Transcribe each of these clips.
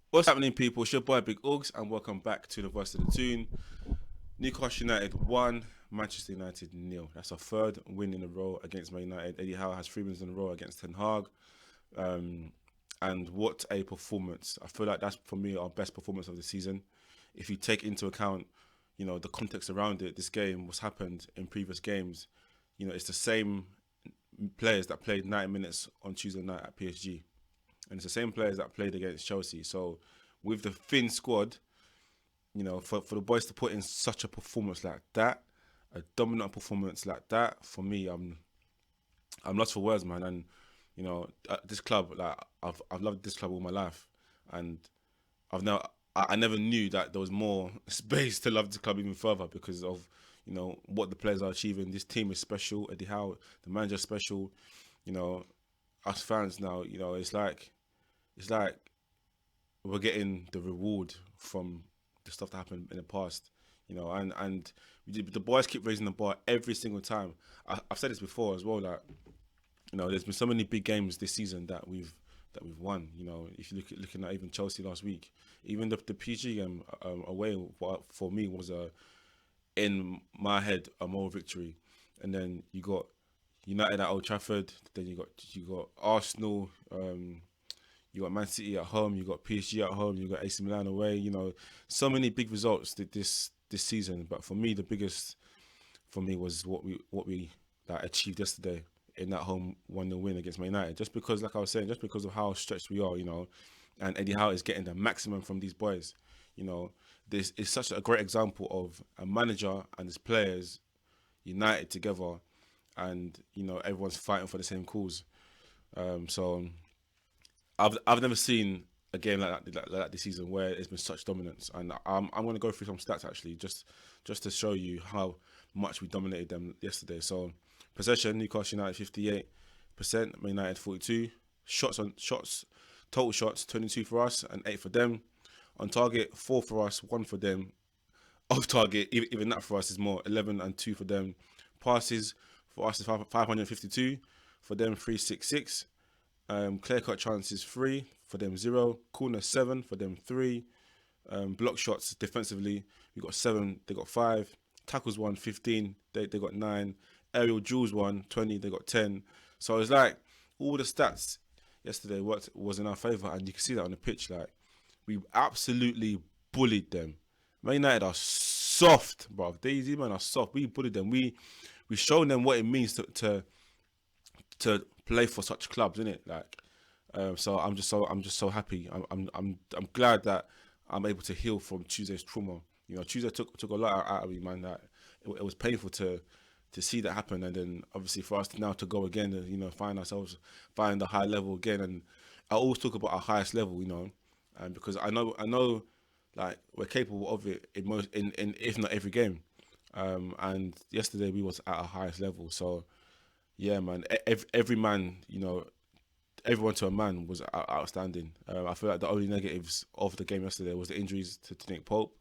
What's happening, people? It's your boy Big Uggs, and welcome back to the Voice of the Tune. Newcastle United 1, Manchester United nil. That's our third win in a row against Man United. Eddie Howe has 3 wins in a row against Ten Hag. Um, and what a performance. I feel like that's, for me, our best performance of the season. If you take into account, the context around it, this game, what's happened in previous games, it's the same players that played 90 minutes on Tuesday night at PSG. And it's the same players that played against Chelsea. So with the thin squad, for the boys to put in such a performance like that, a dominant performance like that, for me, I'm lost for words, man. And this club, like I've loved this club all my life, and I never knew that there was more space to love this club even further because of what the players are achieving. This team is special. Eddie Howe, the manager's special. You know, us fans now, it's like we're getting the reward from the stuff that happened in the past, and the boys keep raising the bar every single time. I've said this before as well, like there's been so many big games this season that we've won. If you looking at even Chelsea last week, even the PG game away for me was in my head a moral victory, and then you got United at Old Trafford, then you got Arsenal. You got Man City at home, you got PSG at home, you got AC Milan away. So many big results this season. But for me, the biggest for me was what we like, achieved yesterday in that home 1-0 win against Man United. Just because, like I was saying, just because of how stretched we are, and Eddie Howe is getting the maximum from these boys. This is such a great example of a manager and his players united together, and everyone's fighting for the same cause. So I've never seen a game like that this season where there's been such dominance, and I'm going to go through some stats actually just to show you how much we dominated them yesterday. So possession, Newcastle United 58%, Man United 42. Shots, total shots 22 for us and 8 for them. On target 4 for us, 1 for them. Off target, even that for us is more, 11 and 2 for them. Passes for us is 552, for them 366. Clear cut chances 3, for them 0. Corner 7, for them 3. Block shots defensively, we got 7, they got 5. Tackles 1, 15, they got 9. Aerial duels 1, 20, they got 10. So it's like all the stats yesterday was in our favour, and you can see that on the pitch. Like, we absolutely bullied them. Man United are soft, bro. These men are soft. We bullied them. We shown them what it means to play for such clubs, innit? Like, so I'm just so happy. I'm glad that I'm able to heal from Tuesday's trauma. Tuesday took a lot out of me, man. That it was painful to see that happen, and then obviously for us now to go again, and find the high level again. And I always talk about our highest level, and because I know, like, we're capable of it in most in if not every game. And yesterday we was at our highest level. So yeah, man. Every man, everyone to a man was outstanding. I feel like the only negatives of the game yesterday was the injuries to Nick Pope.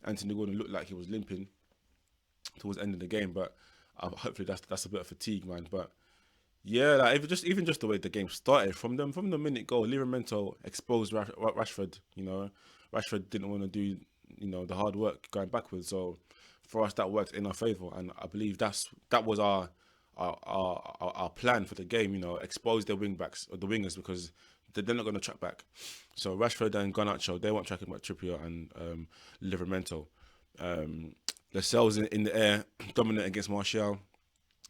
Anthony Gordon looked like he was limping towards the end of the game, but hopefully that's a bit of fatigue, man. But yeah, like even just the way the game started from the minute goal, Livramento exposed Rashford. Rashford didn't want to do the hard work going backwards. So for us, that worked in our favour, and I believe that was our plan for the game. Expose the wing backs or the wingers, because they're not going to track back. So Rashford and Garnacho, they weren't tracking back Trippier and Livramento. Lascelles in the air, dominant against Martial.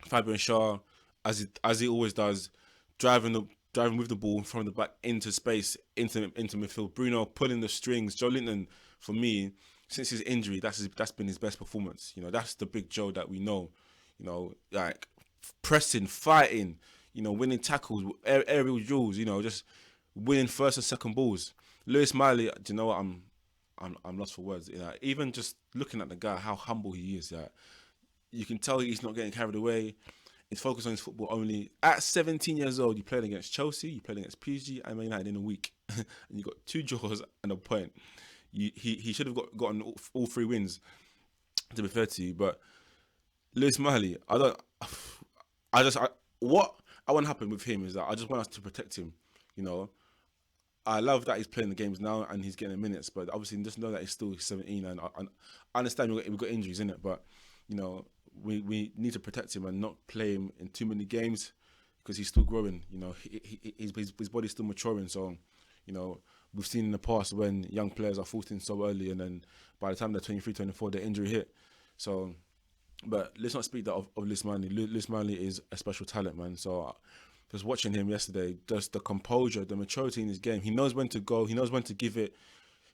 Fabian Shaw, as he always does, driving with the ball from the back into space, into midfield. Bruno pulling the strings. Joe Linton, for me, since his injury, that's been his best performance. That's the big Joe that we know. Like pressing, fighting, winning tackles, aerial duels. Just winning first and second balls. Lewis Miley, do you know what? I'm lost for words. Even just looking at the guy, how humble he is. You can tell he's not getting carried away. He's focused on his football only. At 17 years old, you played against Chelsea, you played against PSG and Man United in a week, and you got 2 draws and a point. He should have gotten all 3 wins. To be fair to you, but Lewis Miley, what I want to happen with him is that I just want us to protect him. You know, I love that he's playing the games now and he's getting the minutes, but obviously just know that he's still 17, and I understand we've got injuries in it, but you know we need to protect him and not play him in too many games because he's still growing. You know, his body's still maturing, so you know we've seen in the past when young players are forced in so early, and then by the time they're 23, 24, their injury hit. So, but let's not speak that of Liz Manley. Liz Manley is a special talent, man. So just watching him yesterday, just the composure, the maturity in his game. He knows when to go. He knows when to give it.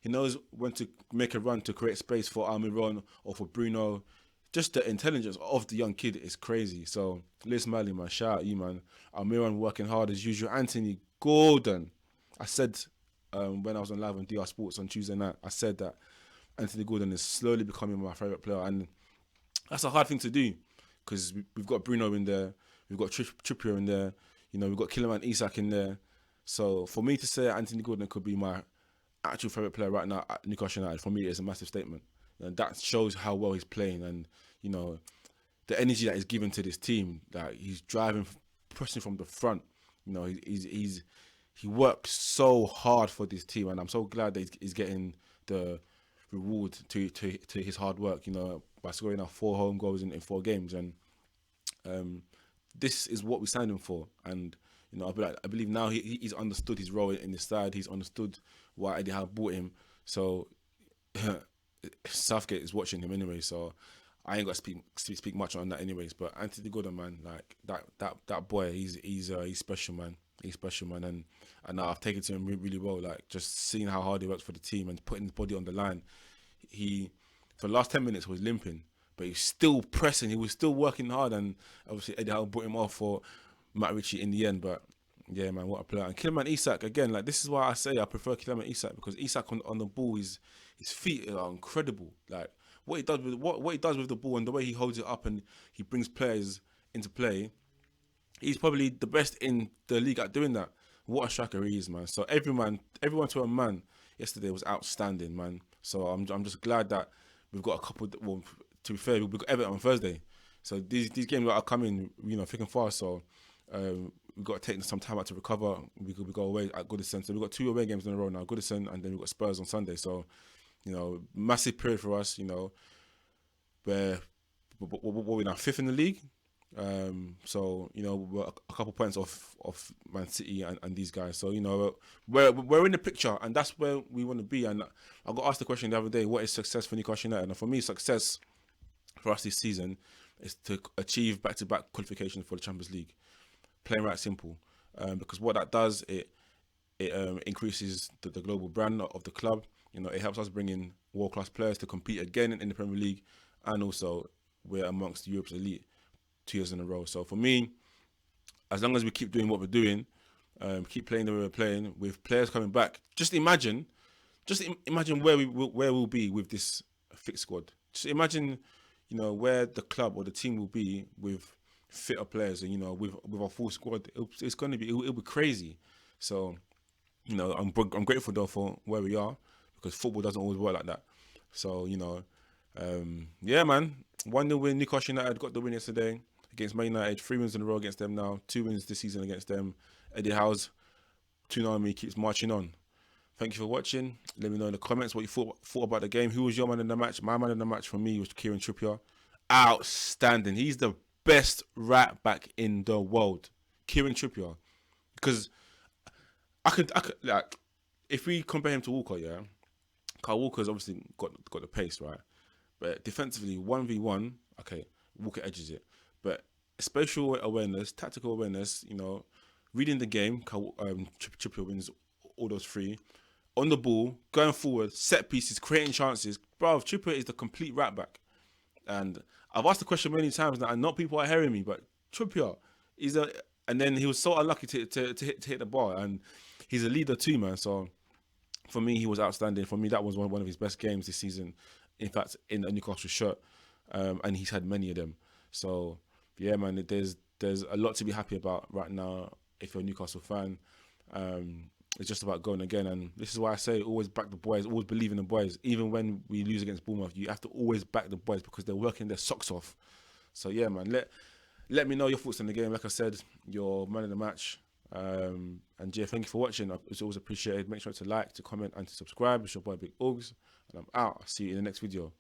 He knows when to make a run to create space for Almiron or for Bruno. Just the intelligence of the young kid is crazy. So, Liz Manley, man, shout out you, man. Almiron working hard as usual. Anthony Gordon. I said when I was on live on DR Sports on Tuesday night, I said that Anthony Gordon is slowly becoming my favourite player. And that's a hard thing to do because we've got Bruno in there. We've got Trippier in there. You know, we've got Killerman Isak in there. So for me to say Anthony Gordon could be my actual favourite player right now at Newcastle United, for me, is a massive statement. And that shows how well he's playing and, you know, the energy that he's given to this team. Like, he's driving, pressing from the front. You know, he works so hard for this team, and I'm so glad that he's getting the reward to his hard work, you know, by scoring out 4 home goals in 4 games. And this is what we signed him for. And, you know, I believe now he's understood his role in the side. He's understood why Eddie Howe bought him. So Southgate is watching him anyway. So I ain't got to speak much on that anyways. But Anthony Gordon, man, like that boy, he's special, man. He's special, man. And I've taken to him really well. Like, just seeing how hard he works for the team and putting his body on the line. He, for the last 10 minutes, was limping, but he was still pressing. He was still working hard, and obviously Eddie Howe brought him off for Matt Ritchie in the end. But yeah, man, what a player. And Kilman Isak, again, like, this is why I say I prefer Kilman Isak, because Isak on the ball, his feet are incredible. Like, what he does with the ball and the way he holds it up and he brings players into play, he's probably the best in the league at doing that. What a striker he is, man. So everyone to a man yesterday was outstanding, man. So I'm just glad that we've got a couple. Well, to be fair, we've got Everton on Thursday. So these games are coming, you know, thick and fast. So we've got to take some time out to recover. We go away at Goodison. So we've got 2 away games in a row now, Goodison, and then we've got Spurs on Sunday. So, you know, massive period for us, you know, where we're now 5th in the league. So, you know, we're a couple points off Man City and these guys. So, you know, we're in the picture, and that's where we want to be. And I got asked the question the other day, what is success for Newcastle United? And for me, success for us this season is to achieve back-to-back qualifications for the Champions League. Plain right simple. Because what that does, it increases the global brand of the club. You know, it helps us bring in world-class players to compete again in the Premier League, and also we're amongst Europe's elite 2 years in a row. So for me, as long as we keep doing what we're doing, keep playing the way we're playing, with players coming back, just imagine where we'll be with this fixed squad. Just imagine, you know, where the club or the team will be with fitter players, and, you know, with our full squad. It's going to be, it'll be crazy. So, you know, I'm grateful though for where we are, because football doesn't always work like that. So, you know, yeah, man, 1-0 win. Newcastle United got the win yesterday against Man United. 3 wins in a row against them now. 2 wins this season against them. Eddie Howe's Toon Army keeps marching on. Thank you for watching. Let me know in the comments what you thought about the game. Who was your man in the match? My man in the match for me was Kieran Trippier. Outstanding. He's the best right back in the world. Kieran Trippier. Because I could like, if we compare him to Walker, yeah, Kyle Walker's obviously got the pace, right? But defensively, 1v1, okay, Walker edges it. But spatial awareness, tactical awareness, you know, reading the game, Trippier wins all those 3. On the ball, going forward, set pieces, creating chances. Bro, Trippier is the complete right back. And I've asked the question many times now, and not people are hearing me, but Trippier is a... And then he was so unlucky to hit the bar. And he's a leader too, man. So for me, he was outstanding. For me, that was one of his best games this season. In fact, in a Newcastle shirt. And he's had many of them. So, yeah, man, there's a lot to be happy about right now if you're a Newcastle fan. It's just about going again. And this is why I say always back the boys, always believe in the boys. Even when we lose against Bournemouth, you have to always back the boys because they're working their socks off. So, yeah, man, let me know your thoughts on the game. Like I said, your man of the match. And yeah, thank you for watching. It's always appreciated. Make sure to like, to comment, and to subscribe. It's your boy Big Uggs, and I'm out. I'll see you in the next video.